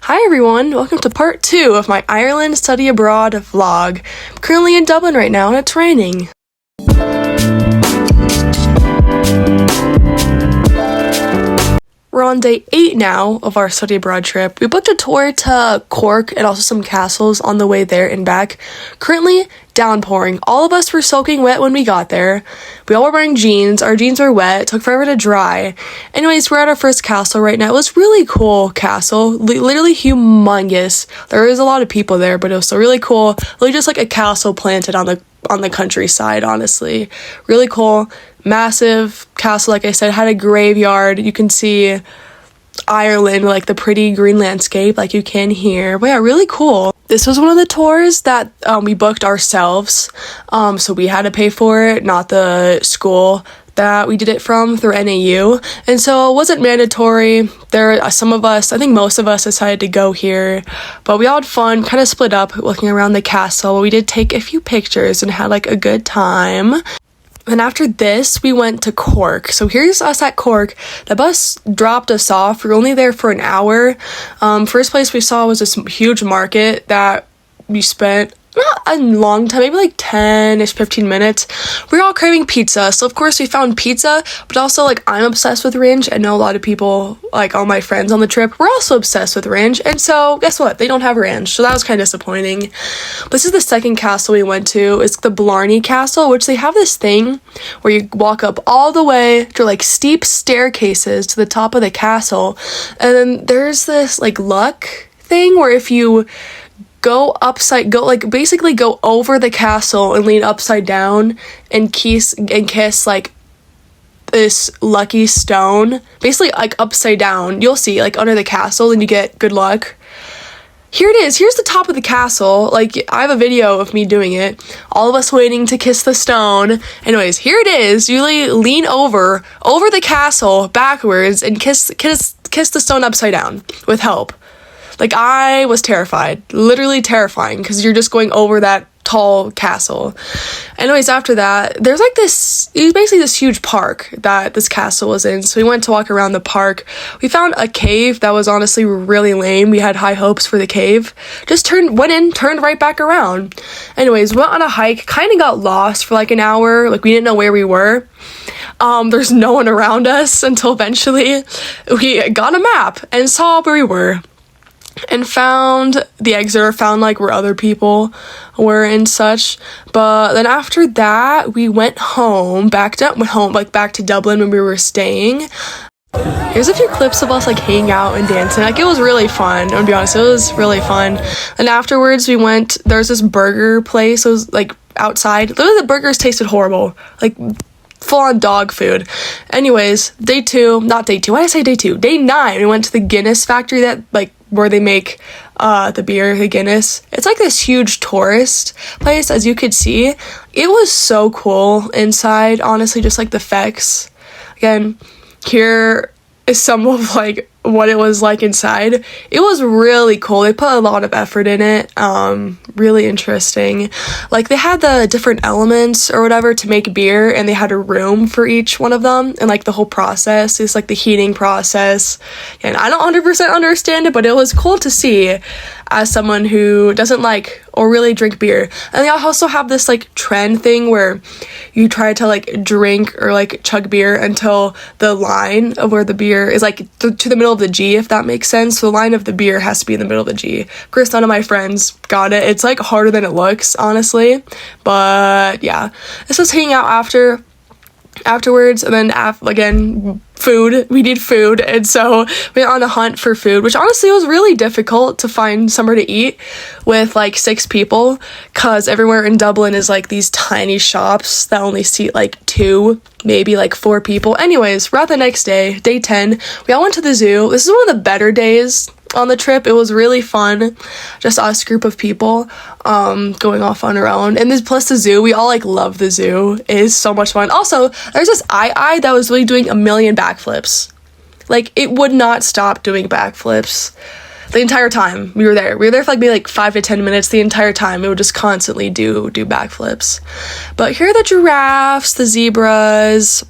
Hi everyone, welcome to part 2 of my Ireland study abroad vlog. I'm currently in Dublin right now and it's raining. We're on day 8 now of our study abroad trip. We booked a tour to Cork and also some castles on the way there and back. Currently downpouring. All of us were soaking wet when we got there. We all were wearing jeans. Our jeans were wet. It took forever to dry. Anyways, we're at our first castle right now. It was really cool castle. Literally humongous. There was a lot of people there, but it was still really cool. Really just like a castle planted on the countryside, honestly. Really cool. Massive castle, like I said, had a graveyard. You can see Ireland, like the pretty green landscape like you can here. But yeah, really cool. This was one of the tours that we booked ourselves, so we had to pay for it, not the school that we did it from through NAU, and so it wasn't mandatory. There some of us, I think most of us, decided to go here, but we all had fun, kind of split up looking around the castle. We did take a few pictures and had like a good time. And after this, we went to Cork. So here's us at Cork. The bus dropped us off. We were only there for an hour. First place we saw was this huge market that we spent not a long time, maybe like 10-ish, 15 minutes. We were all craving pizza. So of course we found pizza, but also like I'm obsessed with ranch. I know a lot of people, like all my friends on the trip, were also obsessed with ranch. And so guess what? They don't have ranch. So that was kind of disappointing. But this is the second castle we went to. It's the Blarney Castle, which they have this thing where you walk up all the way to like steep staircases to the top of the castle. And then there's this like luck thing where if you basically go over the castle and lean upside down and kiss like this lucky stone, basically like upside down, you'll see like under the castle, and you get good luck. Here it is. Here's the top of the castle. Like, I have a video of me doing it. All of us waiting to kiss the stone. Anyways, here it is. You lean over the castle backwards and kiss the stone upside down with help. Like, I was terrified, literally terrifying, because you're just going over that tall castle. Anyways, after that, there's like this, it was basically this huge park that this castle was in, so we went to walk around the park. We found a cave that was honestly really lame. We had high hopes for the cave. Just went in, turned right back around. Anyways, went on a hike, kind of got lost for like an hour, like we didn't know where we were. There's no one around us until eventually we got a map and saw where we were. And found the exit, found like where other people were and such. But then after that, we went back to Dublin when we were staying. Here's a few clips of us like hanging out and dancing. Like, it was really fun. I'm gonna be honest, it was really fun. And afterwards we went, there's this burger place. It was like outside. Literally the burgers tasted horrible. Like full-on dog food. Anyways, day 9, we went to the Guinness factory that like where they make the beer, the Guinness. It's like this huge tourist place, as you could see. It was so cool inside, honestly, just like the effects. Again, here is some of like what it was like inside. It was really cool. They put a lot of effort in it. Really interesting. Like, they had the different elements or whatever to make beer, and they had a room for each one of them, and like the whole process is like the heating process. And I don't 100% understand it, but it was cool to see as someone who doesn't like or really drink beer. And they also have this like trend thing where you try to like drink or like chug beer until the line of where the beer is like to the middle of the G, if that makes sense. So the line of the beer has to be in the middle of the G. Of course, none of my friends got it. It's like harder than it looks, honestly. But yeah, this was hanging out afterwards, and then again, food. We need food, and so we went on a hunt for food, which honestly was really difficult to find somewhere to eat with like 6 people, because everywhere in Dublin is like these tiny shops that only seat like 2, maybe like 4 people. Anyways, we're out the next day, day 10. We all went to the zoo. This is one of the better days on the trip. It was really fun, just us group of people going off on our own. And this plus the zoo, we all like love the zoo. It is so much fun. Also, there's this eye that was really doing a million backflips. Like, it would not stop doing backflips the entire time we were there. We were there for like maybe like 5 to 10 minutes. The entire time it would just constantly do backflips. But here are the giraffes, the zebras.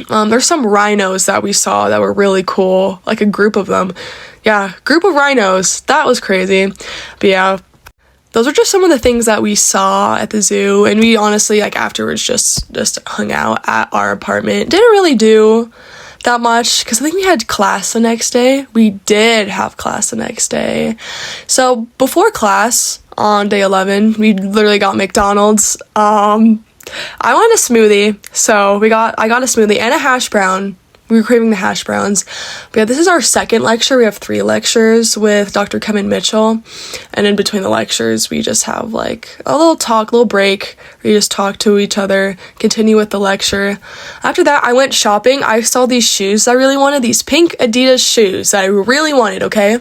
There's some rhinos that we saw that were really cool, like a group of them. yeah, group of rhinos. That was crazy. But yeah, those are just some of the things that we saw at the zoo, and we honestly, like, afterwards just hung out at our apartment. Didn't really do that much because I think we had class the next day. We did have class the next day. So before class on day 11, we literally got McDonald's. I wanted a smoothie, so I got a smoothie and a hash brown. We were craving the hash browns. But yeah, this is our second lecture. We have 3 lectures with Dr. Kevin Mitchell. And in between the lectures, we just have like a little talk, little break, where you just talk to each other, continue with the lecture. After that, I went shopping. I saw these shoes I really wanted, these pink Adidas shoes that I really wanted, okay?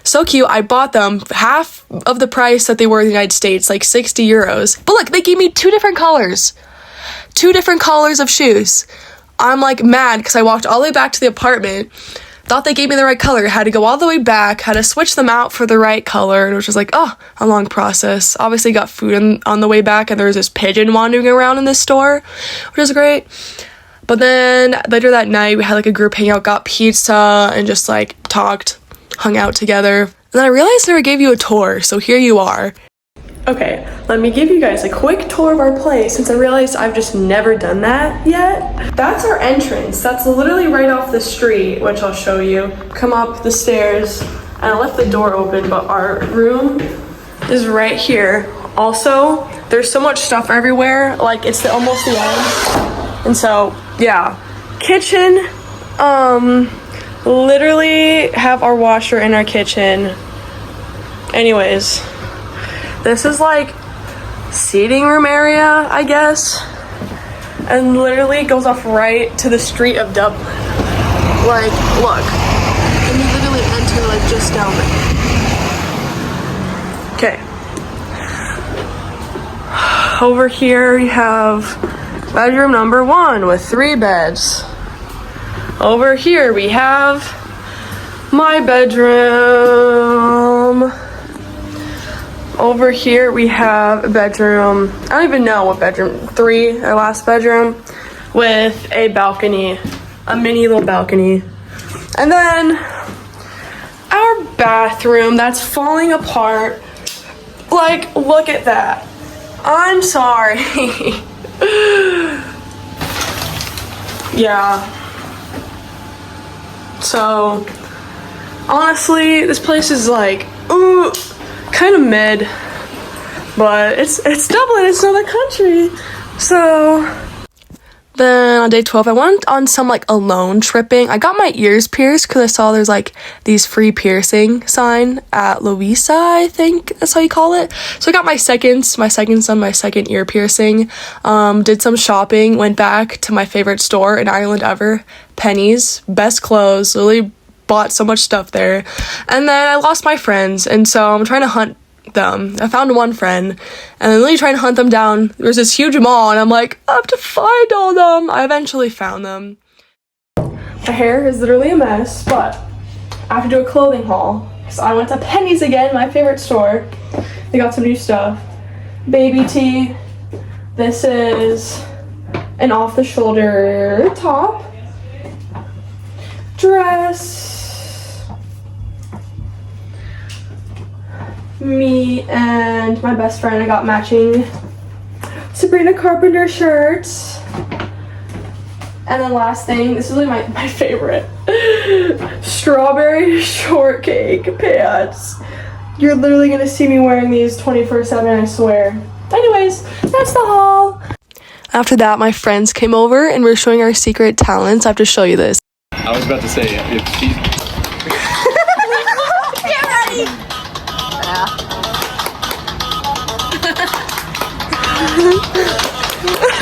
So cute. I bought them half of the price that they were in the United States, like 60 euros. But look, they gave me 2 different colors. 2 different colors of shoes. I'm like mad because I walked all the way back to the apartment, thought they gave me the right color, had to go all the way back, had to switch them out for the right color, and which was like, oh, a long process. Obviously got food on the way back, and there was this pigeon wandering around in this store, which was great. But then later that night, we had like a group hangout, got pizza, and just like talked, hung out together. And then I realized I never gave you a tour, so here you are. Okay, let me give you guys a quick tour of our place since I realized I've just never done that yet. That's our entrance. That's literally right off the street, which I'll show you. Come up the stairs, and I left the door open, but our room is right here. Also, there's so much stuff everywhere, like it's almost the end. And so, yeah. Kitchen, literally have our washer in our kitchen. Anyways. This is like seating room area, I guess, and literally goes off right to the street of Dublin. Like, look, and you literally enter like just down there. Okay. Over here we have bedroom number 1 with 3 beds. Over here we have my bedroom. Over here we have a bedroom, I don't even know what bedroom, 3, our last bedroom, with a balcony, a mini little balcony. And then our bathroom that's falling apart. Like, look at that. I'm sorry. Yeah. So, honestly, this place is like, ooh, kind of mid, but it's Dublin, it's another country. So then on day 12, I went on some like alone tripping. I got my ears pierced because I saw there's like these free piercing sign at Louisa, I think that's how you call it. So I got my second ear piercing. Did some shopping, went back to my favorite store in Ireland ever, Penny's. Best clothes, really bought so much stuff there. And then I lost my friends, and so I'm trying to hunt them. I found one friend, and I'm really trying to hunt them down. There's this huge mall, and I'm like, I have to find all them. I eventually found them. My hair is literally a mess, but I have to do a clothing haul. So I went to Penny's again, my favorite store. They got some new stuff. Baby tee. This is an off-the-shoulder top. Dress. Me and my best friend, I got matching Sabrina Carpenter shirts. And then last thing, this is really my favorite, strawberry shortcake pants. You're literally gonna see me wearing these 24/7, I swear. Anyways, that's the haul. After that, my friends came over and we're showing our secret talents. I have to show you this. I was about to say, if she... Get ready!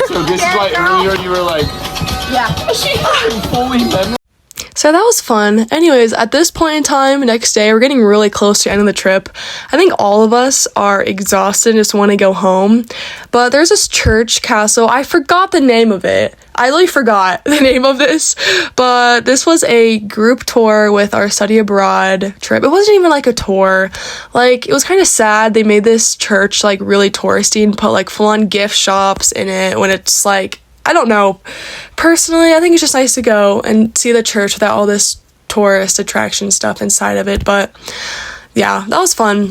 So this is why earlier you were like, yeah. she fully memorized. So that was fun. Anyways, at this point in time, next day, we're getting really close to the end of the trip. I think all of us are exhausted and just want to go home. But there's this church castle. I forgot the name of it. I really forgot the name of this. But this was a group tour with our study abroad trip. It wasn't even like a tour. Like, it was kind of sad. They made this church like really touristy and put like full-on gift shops in it when it's like, I don't know. Personally, I think it's just nice to go and see the church without all this tourist attraction stuff inside of it. But yeah, that was fun.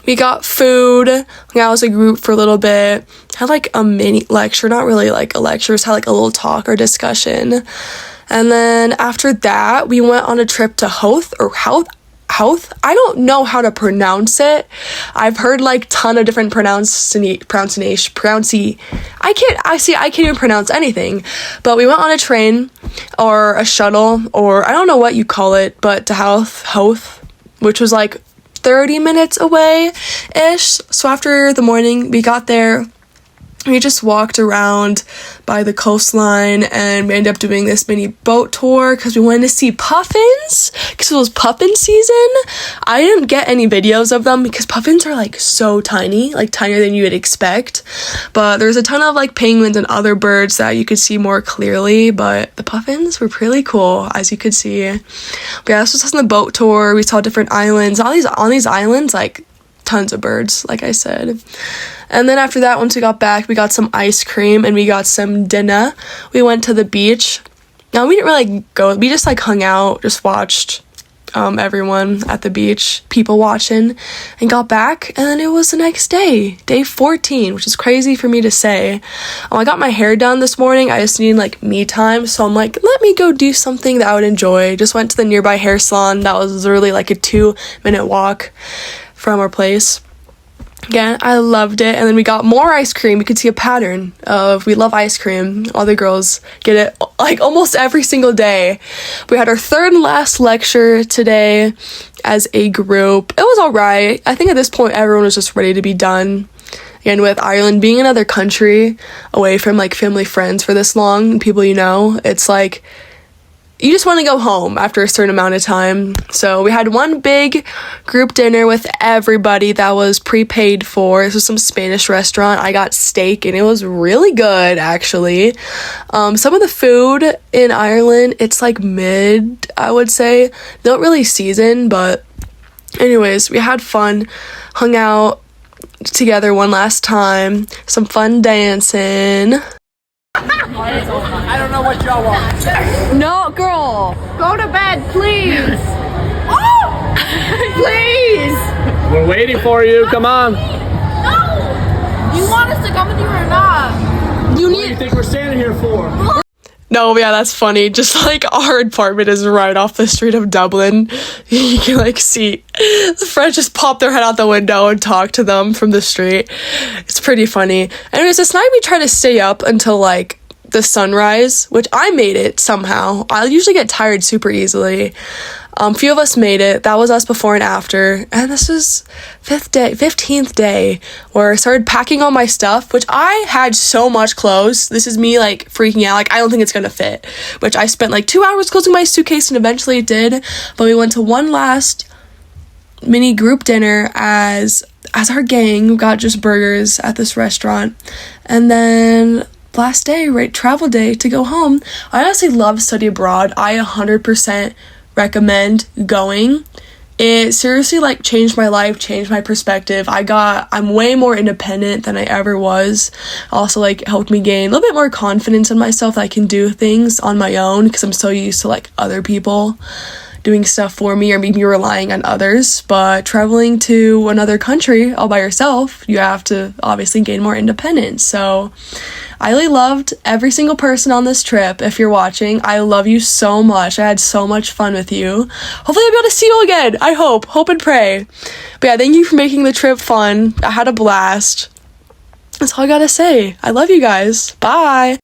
We got food, hung out as a group for a little bit, had like a mini lecture, not really like a lecture, just had like a little talk or discussion. And then after that, we went on a trip to Hoth. I don't know how to pronounce it. I've heard like ton of different I can't even pronounce anything. But we went on a train or a shuttle, or I don't know what you call it, but to Hoth, which was like 30 minutes away-ish. So after the morning, we got there. We just walked around by the coastline, and we ended up doing this mini boat tour because we wanted to see puffins, because it was puffin season. I didn't get any videos of them because puffins are like so tiny, like tinier than you would expect. But there's a ton of like penguins and other birds that you could see more clearly, but the puffins were pretty cool, as you could see. But yeah, this was just on the boat tour. We saw different islands. On these islands, like tons of birds, like I said. And then after that, once we got back, we got some ice cream and we got some dinner. We went to the beach. Now, we didn't really go. We just like hung out, just watched everyone at the beach, people watching, and got back. And then it was the next day, day 14, which is crazy for me to say. I got my hair done this morning. I just needed like me time. So I'm like, let me go do something that I would enjoy. Just went to the nearby hair salon. That was literally like a 2-minute walk from our place. Again, I loved it. And then we got more ice cream. You could see a pattern of, we love ice cream. All the girls get it like almost every single day. We had our third and last lecture today as a group. It was all right. I think at this point, everyone was just ready to be done. Again, with Ireland being another country away from like family, friends for this long, and people you know, it's like, you just want to go home after a certain amount of time. So we had one big group dinner with everybody that was prepaid for. This was some Spanish restaurant. I got steak and it was really good, actually. Some of the food in Ireland, it's like mid, I would say. They don't really season, but anyways, we had fun, hung out together one last time, some fun dancing. I don't know what y'all want. No, girl. Go to bed, please. Oh! Please. We're waiting for you. Come on. No. You want us to come with you or not? What do you think we're standing here for? No, yeah, that's funny. Just like our apartment is right off the street of Dublin. You can like see the friends just pop their head out the window and talk to them from the street. It's pretty funny. Anyways, this night we try to stay up until like the sunrise, which I made it somehow. I usually get tired super easily. Few of us made it. That was us before and after. And this was 15th day where I started packing all my stuff, which I had so much clothes. This is me like freaking out. Like, I don't think it's gonna fit, which I spent like 2 hours closing my suitcase and eventually it did. But we went to one last mini group dinner as our gang. We got just burgers at this restaurant. And then last day, right, travel day to go home. I honestly love study abroad. I 100% recommend going. It seriously like changed my life, changed my perspective. I'm way more independent than I ever was. Also like helped me gain a little bit more confidence in myself that I can do things on my own, because I'm so used to like other people doing stuff for me or maybe relying on others. But traveling to another country all by yourself, you have to obviously gain more independence. So I really loved every single person on this trip. If you're watching, I love you so much. I had so much fun with you. Hopefully I'll be able to see you again. I hope and pray. But yeah, thank you for making the trip fun. I had a blast. That's all I gotta say. I love you guys. Bye.